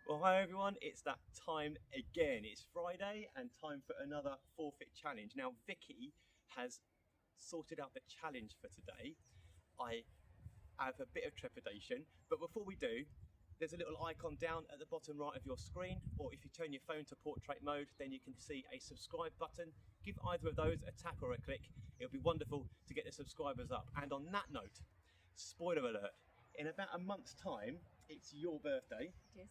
Well, hi everyone, it's that time again. It's Friday and time for another forfeit challenge. Now, Vicky has sorted out the challenge for today. I have a bit of trepidation, but before we do, there's a little icon down at the bottom right of your screen, or if you turn your phone to portrait mode, then you can see a subscribe button. Give either of those a tap or a click. It'll be wonderful to get the subscribers up. And on that note, spoiler alert, in about a month's time, it's your birthday. It is.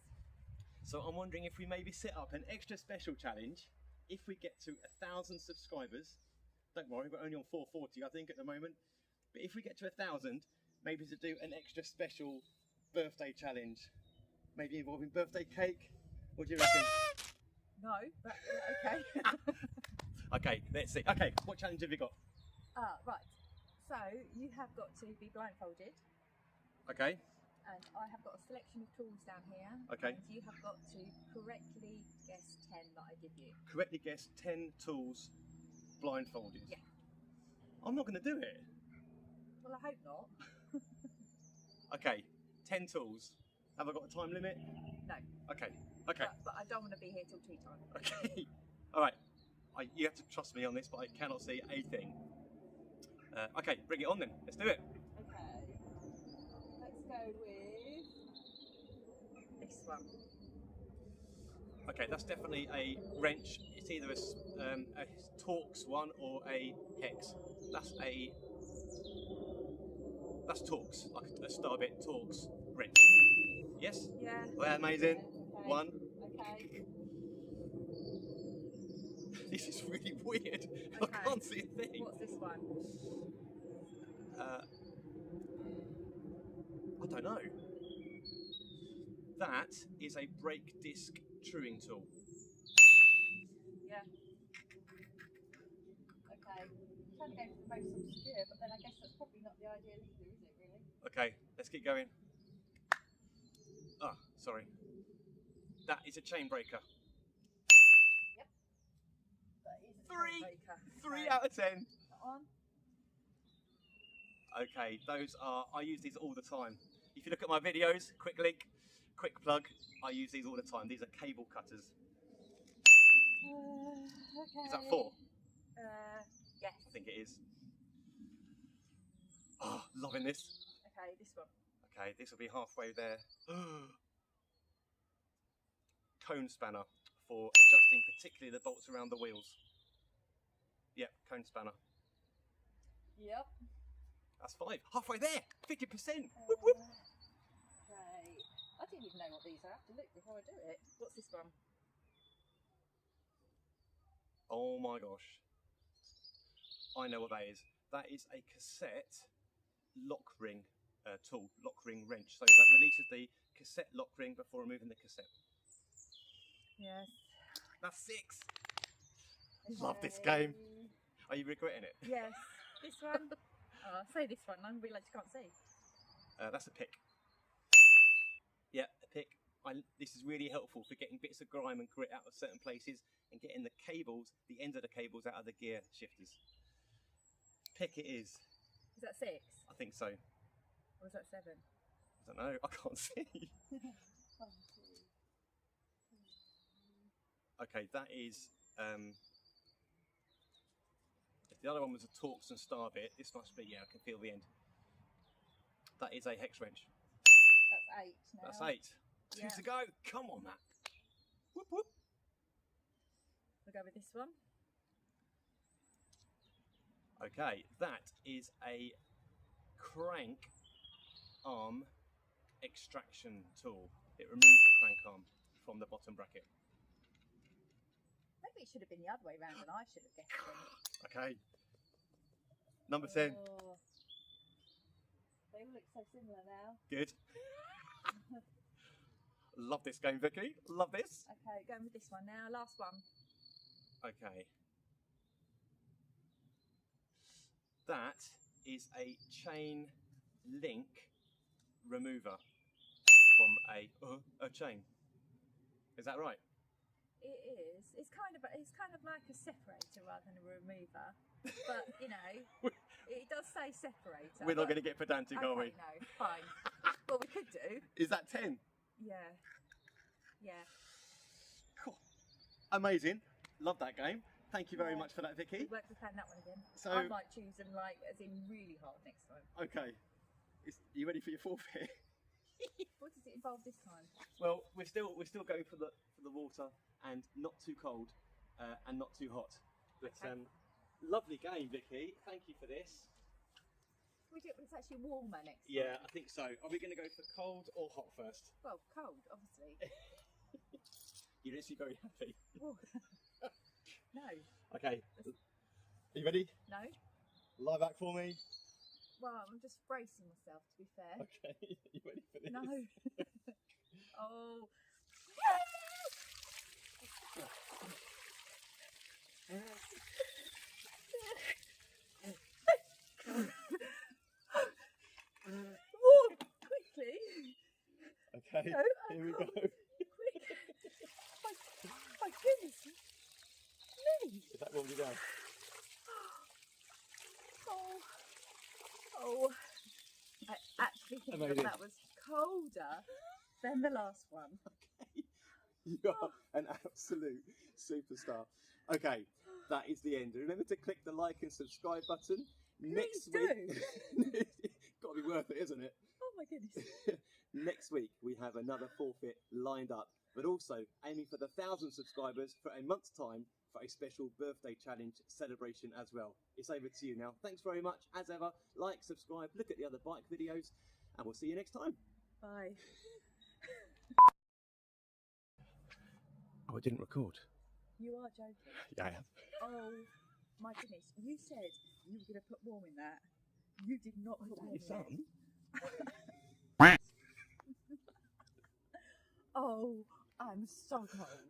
So I'm wondering if we maybe set up an extra special challenge if we get to 1,000 subscribers. Don't worry, we're only on 440 I think at the moment. But if we get to 1,000, maybe to do an extra special birthday challenge. Maybe involving birthday cake. What do you reckon? No, but okay. Okay, let's see. Okay, what challenge have you got? Right. So you have got to be blindfolded. Okay. And I have got a selection of tools down here. Okay. And you have got to correctly guess 10 that I give you. Correctly guess 10 tools blindfolded. Yeah. I'm not going to do it. Well, I hope not. Okay, 10 tools. Have I got a time limit? No. Okay. Okay. But I don't want to be here till tea time. Okay. All right. You have to trust me on this, but I cannot see a thing. Okay, bring it on then. Let's do it. Okay. Let's go with this one. Okay, that's definitely a wrench. It's either a Torx one or a hex. That's Torx, like a Starbit Torx wrench. Yes? Yeah. Well, amazing. Okay. One. Okay. This is really weird. Okay. I can't see a thing. What's this one? I don't know. That is a brake disc truing tool. Yeah. Okay. I'm trying to go for the most obscure, but then I guess that's probably not the ideal either, is it, really? Okay, let's keep going. Ah, sorry. That is a chain breaker. Yep. That is a Three. breaker. 3 out of 10. That on. Okay, those are, I use these all the time. If you look at my videos, quick link, quick plug, I use these all the time. These are cable cutters. Okay. Is that 4? Yes. I think it is. Oh, loving this. Okay, this one. Okay, this will be halfway there. Cone spanner for adjusting particularly the bolts around the wheels. Yep, cone spanner. Yep. That's 5. Halfway there. 50%. Okay. Whoop, whoop. I didn't even know what these are. I have to look before I do it. What's this one? Oh my gosh. I know what that is. That is a cassette lock ring tool, lock ring wrench. So that releases the cassette lock ring before removing the cassette. Yes. That's 6. Okay. Love this game. Are you regretting it? Yes. This one. Oh, I'll say this one. I'm really like you can't see. That's a pick. Yeah, a pick. This is really helpful for getting bits of grime and grit out of certain places and getting the cables, the ends of the cables out of the gear shifters. Pick it is. Is that 6? I think so. Or is that 7? I don't know. I can't see. 1, 2. Okay, that is. If the other one was a Torx and Starbit, this must be. Yeah, I can feel the end. That is a hex wrench. That's 8 now. That's 8. 2 Yeah. to go. Come on, Matt. Whoop whoop. We'll go with this one. Okay, that is a crank arm extraction tool. It removes the crank arm from the bottom bracket. Maybe it should have been the other way round and I should have guessed them. Okay. Number 10. Oh, they all look so similar now. Good. Love this game, Vicky. Love this. Okay, going with this one now. Last one. Okay. That is a chain link remover from a chain. Is that right? It is. It's kind of like a separator rather than a remover. But you know, it does say separator. We're not going to get pedantic, are we? No, fine. What we could do. Is that 10? Yeah. Yeah. Cool. Amazing. Love that game. Thank you very Yeah. much for that, Vicky. We'd like to plan that one again. So- I might choose them like as in really hard next time. Okay. You ready for your forfeit? What does it involve this time? Well, we're still going for the water and not too cold and not too hot. But Okay. lovely game, Vicky. Thank you for this. It's actually warmer next time. Yeah, I think so. Are we going to go for cold or hot first? Well, cold, obviously. You don't seem very happy. Whoa. No. Okay. Are you ready? No? Lie back for me. Well, I'm just bracing myself, to be fair. Okay. You ready for this? No. Oh. Oh, quickly. Okay. No, Here we go. quick. My goodness me. Is that what we done? Oh. I actually think Amazing. that was colder than the last one. You are an absolute superstar. Okay, that is the end. Remember to click the like and subscribe button. Next do. week, got to be worth it, isn't it? Oh my goodness. Next week we have another forfeit lined up, but also aiming for the 1,000 subscribers for a month's time for a special birthday challenge celebration as well. It's over to you now. Thanks very much. As ever, like, subscribe, look at the other bike videos, and we'll see you next time. Bye. Oh, I didn't record. You are joking. Yeah, I am. Oh my goodness. You said you were going to put warm in that. You did not put warm in it. Oh, I'm so cold.